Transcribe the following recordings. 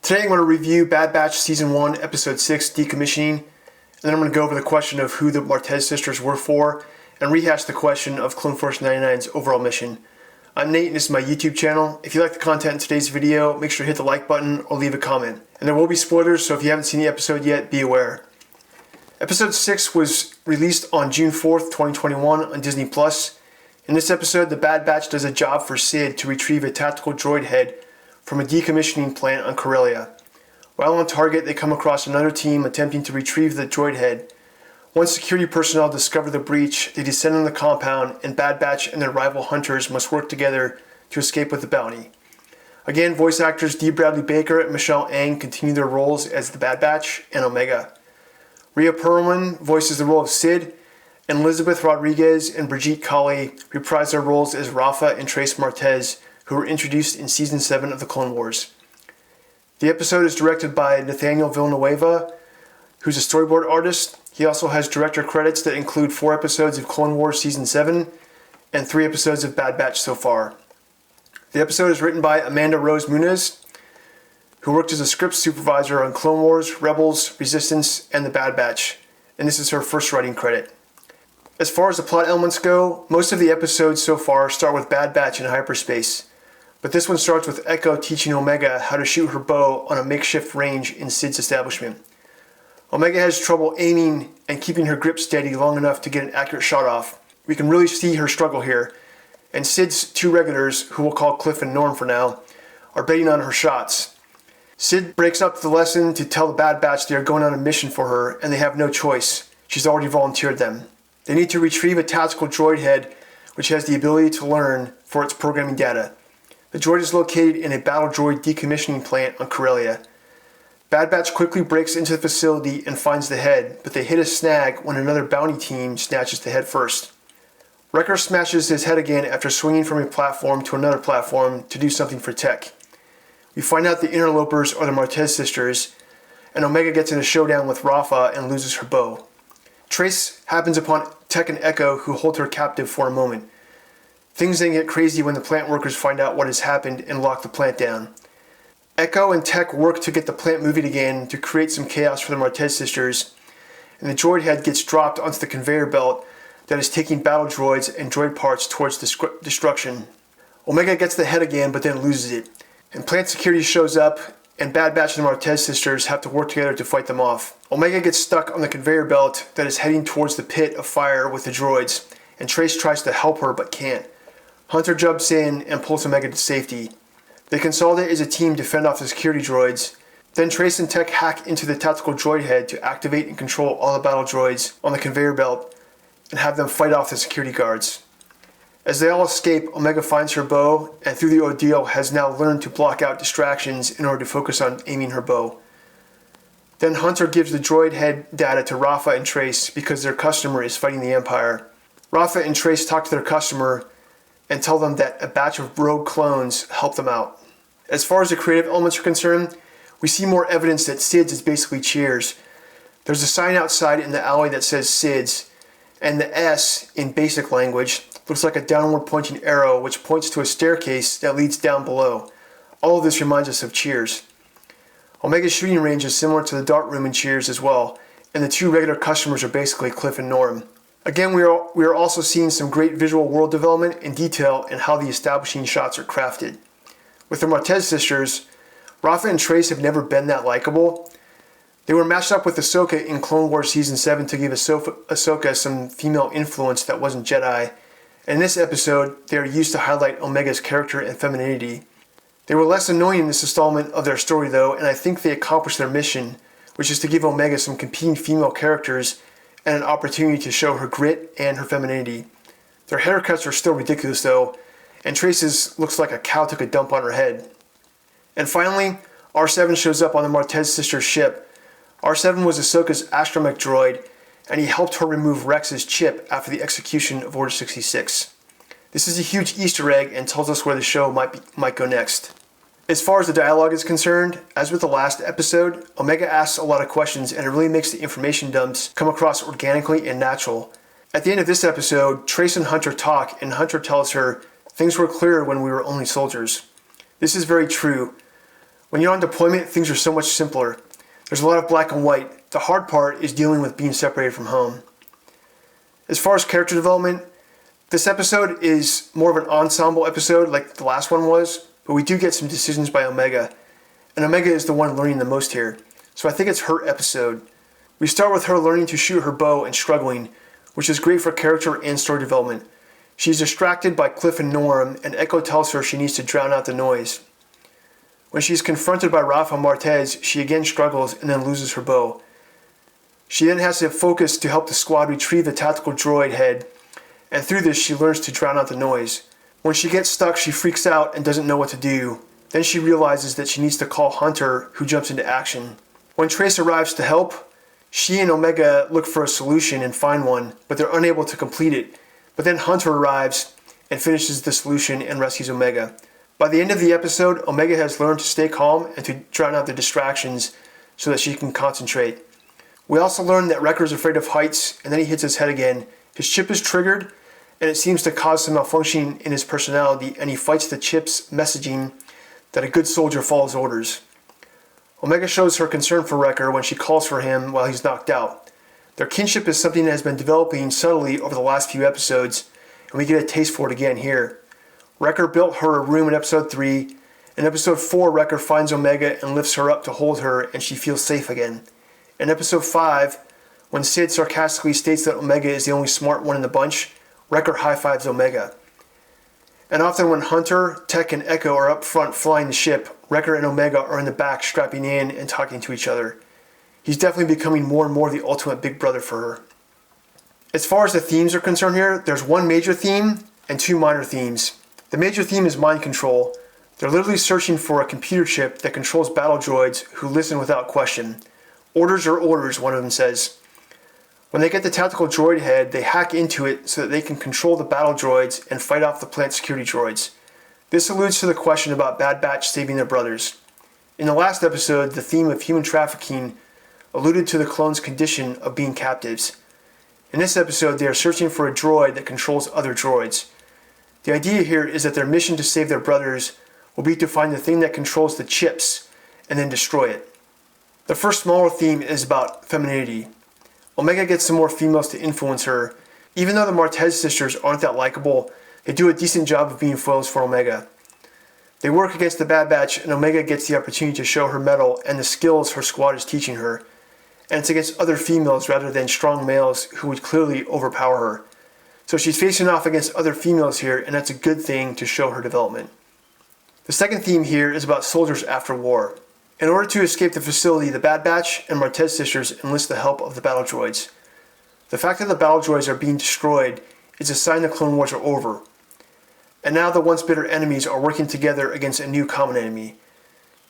Today I'm going to review Bad Batch Season 1, Episode 6, Decommissioning, and then I'm going to go over the question of who the Martez Sisters were for, and rehash the question of Clone Force 99's overall mission. I'm Nate and this is my YouTube channel. If you like the content in today's video, make sure to hit the like button or leave a comment. And there will be spoilers, so if you haven't seen the episode yet, be aware. Episode 6 was released on June 4th, 2021 on Disney+. In this episode, the Bad Batch does a job for Sid to retrieve a tactical droid head from a decommissioning plant on Corellia. While on target, they come across another team attempting to retrieve the droid head. Once security personnel discover the breach, they descend on the compound, and Bad Batch and their rival hunters must work together to escape with the bounty. Again, voice actors D. Bradley Baker and Michelle Ang continue their roles as the Bad Batch and Omega. Rhea Perlman voices the role of Sid, and Elizabeth Rodriguez and Brigitte Colley reprise their roles as Rafa and Trace Martez, who were introduced in Season 7 of the Clone Wars. The episode is directed by Nathaniel Villanueva, who's a storyboard artist. He also has director credits that include 4 episodes of Clone Wars Season 7 and 3 episodes of Bad Batch so far. The episode is written by Amanda Rose Muniz, who worked as a script supervisor on Clone Wars, Rebels, Resistance, and the Bad Batch, and this is her first writing credit. As far as the plot elements go, most of the episodes so far start with Bad Batch in hyperspace. But this one starts with Echo teaching Omega how to shoot her bow on a makeshift range in Sid's establishment. Omega has trouble aiming and keeping her grip steady long enough to get an accurate shot off. We can really see her struggle here, and Sid's 2 regulars, who we'll call Cliff and Norm for now, are betting on her shots. Sid breaks up the lesson to tell the Bad Batch they are going on a mission for her, and they have no choice. She's already volunteered them. They need to retrieve a tactical droid head, which has the ability to learn for its programming data. The droid is located in a battle droid decommissioning plant on Corellia. Bad Batch quickly breaks into the facility and finds the head, but they hit a snag when another bounty team snatches the head first. Wrecker smashes his head again after swinging from a platform to another platform to do something for Tech. We find out the interlopers are the Martez Sisters, and Omega gets in a showdown with Rafa and loses her bow. Trace happens upon Tech and Echo, who hold her captive for a moment. Things then get crazy when the plant workers find out what has happened and lock the plant down. Echo and Tech work to get the plant moving again to create some chaos for the Martez Sisters, and the droid head gets dropped onto the conveyor belt that is taking battle droids and droid parts towards destruction. Omega gets the head again but then loses it, and plant security shows up, and Bad Batch and the Martez Sisters have to work together to fight them off. Omega gets stuck on the conveyor belt that is heading towards the pit of fire with the droids, and Trace tries to help her but can't. Hunter jumps in and pulls Omega to safety. They consolidate as a team to fend off the security droids. Then Trace and Tech hack into the tactical droid head to activate and control all the battle droids on the conveyor belt and have them fight off the security guards. As they all escape, Omega finds her bow and through the ordeal has now learned to block out distractions in order to focus on aiming her bow. Then Hunter gives the droid head data to Rafa and Trace because their customer is fighting the Empire. Rafa and Trace talk to their customer and tell them that a batch of rogue clones helped them out. As far as the creative elements are concerned, we see more evidence that Sid's is basically Cheers. There's a sign outside in the alley that says Sid's, and the S, in basic language, looks like a downward pointing arrow which points to a staircase that leads down below. All of this reminds us of Cheers. Omega's shooting range is similar to the dart room in Cheers as well, and the 2 regular customers are basically Cliff and Norm. Again, we are also seeing some great visual world development and detail in how the establishing shots are crafted. With the Martez Sisters, Rafa and Trace have never been that likable. They were matched up with Ahsoka in Clone Wars Season 7 to give Ahsoka some female influence that wasn't Jedi, and in this episode, they are used to highlight Omega's character and femininity. They were less annoying in this installment of their story though, and I think they accomplished their mission, which is to give Omega some competing female characters and an opportunity to show her grit and her femininity. Their haircuts are still ridiculous though, and Trace's looks like a cow took a dump on her head. And finally, R7 shows up on the Martez Sisters ship. R7 was Ahsoka's astromech droid, and he helped her remove Rex's chip after the execution of Order 66. This is a huge Easter egg and tells us where the show might go next. As far as the dialogue is concerned, as with the last episode, Omega asks a lot of questions and it really makes the information dumps come across organically and natural. At the end of this episode, Trace and Hunter talk and Hunter tells her, "Things were clearer when we were only soldiers." This is very true. When you're on deployment, things are so much simpler. There's a lot of black and white. The hard part is dealing with being separated from home. As far as character development, this episode is more of an ensemble episode like the last one was, but we do get some decisions by Omega. And Omega is the one learning the most here. So I think it's her episode. We start with her learning to shoot her bow and struggling, which is great for character and story development. She's distracted by Cliff and Norm, and Echo tells her she needs to drown out the noise. When she's confronted by Rafa and Martez, she again struggles and then loses her bow. She then has to focus to help the squad retrieve the tactical droid head, and through this she learns to drown out the noise. When she gets stuck, she freaks out and doesn't know what to do. Then she realizes that she needs to call Hunter, who jumps into action. When Trace arrives to help, she and Omega look for a solution and find one, but they're unable to complete it. But then Hunter arrives and finishes the solution and rescues Omega. By the end of the episode, Omega has learned to stay calm and to drown out the distractions so that she can concentrate. We also learn that Wrecker is afraid of heights, and then he hits his head again. His chip is triggered, and it seems to cause some malfunction in his personality, and he fights the chip's messaging that a good soldier follows orders. Omega shows her concern for Wrecker when she calls for him while he's knocked out. Their kinship is something that has been developing subtly over the last few episodes, and we get a taste for it again here. Wrecker built her a room in episode 3. In episode 4, Wrecker finds Omega and lifts her up to hold her, and she feels safe again. In episode 5, when Sid sarcastically states that Omega is the only smart one in the bunch, Wrecker high-fives Omega. And often when Hunter, Tech, and Echo are up front flying the ship, Wrecker and Omega are in the back strapping in and talking to each other. He's definitely becoming more and more the ultimate big brother for her. As far as the themes are concerned here, there's one major theme and two minor themes. The major theme is mind control. They're literally searching for a computer chip that controls battle droids who listen without question. Orders are orders, one of them says. When they get the tactical droid head, they hack into it so that they can control the battle droids and fight off the plant security droids. This alludes to the question about Bad Batch saving their brothers. In the last episode, the theme of human trafficking alluded to the clones' condition of being captives. In this episode, they are searching for a droid that controls other droids. The idea here is that their mission to save their brothers will be to find the thing that controls the chips and then destroy it. The first smaller theme is about femininity. Omega gets some more females to influence her. Even though the Martez sisters aren't that likable, they do a decent job of being foils for Omega. They work against the Bad Batch, and Omega gets the opportunity to show her mettle and the skills her squad is teaching her. And it's against other females rather than strong males who would clearly overpower her. So she's facing off against other females here, and that's a good thing to show her development. The second theme here is about soldiers after war. In order to escape the facility, the Bad Batch and Martez sisters enlist the help of the battle droids. The fact that the battle droids are being destroyed is a sign the Clone Wars are over. And now the once bitter enemies are working together against a new common enemy.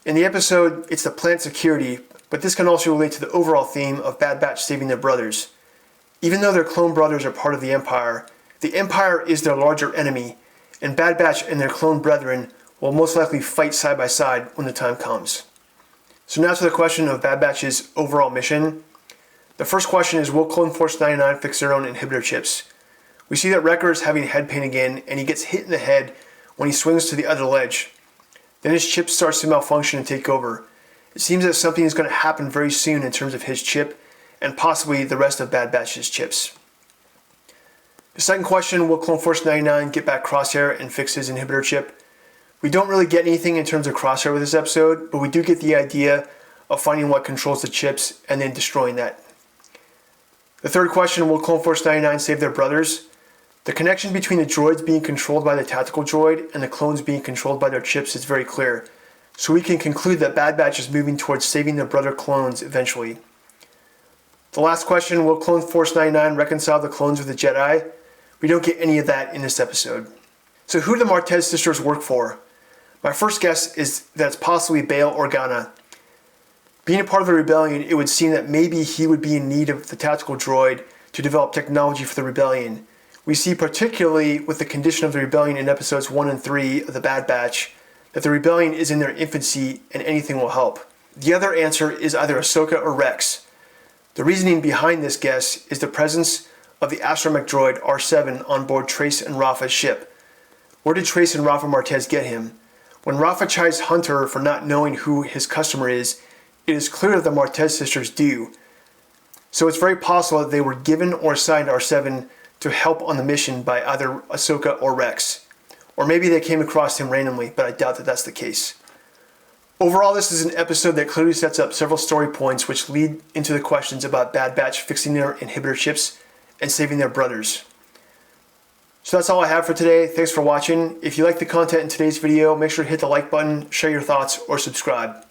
In the episode, it's the plant security, but this can also relate to the overall theme of Bad Batch saving their brothers. Even though their clone brothers are part of the Empire is their larger enemy, and Bad Batch and their clone brethren will most likely fight side by side when the time comes. So now to the question of Bad Batch's overall mission. The first question is, will Clone Force 99 fix their own inhibitor chips? We see that Wrecker is having head pain again, and he gets hit in the head when he swings to the other ledge. Then his chip starts to malfunction and take over. It seems that something is going to happen very soon in terms of his chip, and possibly the rest of Bad Batch's chips. The second question, will Clone Force 99 get back Crosshair and fix his inhibitor chip? We don't really get anything in terms of Crosshair with this episode, but we do get the idea of finding what controls the chips and then destroying that. The third question, will Clone Force 99 save their brothers? The connection between the droids being controlled by the tactical droid and the clones being controlled by their chips is very clear, so we can conclude that Bad Batch is moving towards saving their brother clones eventually. The last question, will Clone Force 99 reconcile the clones with the Jedi? We don't get any of that in this episode. So who do the Martez sisters work for? My first guess is that it's possibly Bail Organa. Being a part of the rebellion, it would seem that maybe he would be in need of the tactical droid to develop technology for the rebellion. We see particularly with the condition of the rebellion in episodes 1 and 3 of the Bad Batch that the rebellion is in their infancy and anything will help. The other answer is either Ahsoka or Rex. The reasoning behind this guess is the presence of the astromech droid R7 on board Trace and Rafa's ship. Where did Trace and Rafa Martez get him? When Rafa chides Hunter for not knowing who his customer is, it is clear that the Martez sisters do. So it's very possible that they were given or assigned R7 to help on the mission by either Ahsoka or Rex. Or maybe they came across him randomly, but I doubt that that's the case. Overall, this is an episode that clearly sets up several story points which lead into the questions about Bad Batch fixing their inhibitor chips and saving their brothers. So that's all I have for today. Thanks for watching. If you like the content in today's video, make sure to hit the like button, share your thoughts, or subscribe.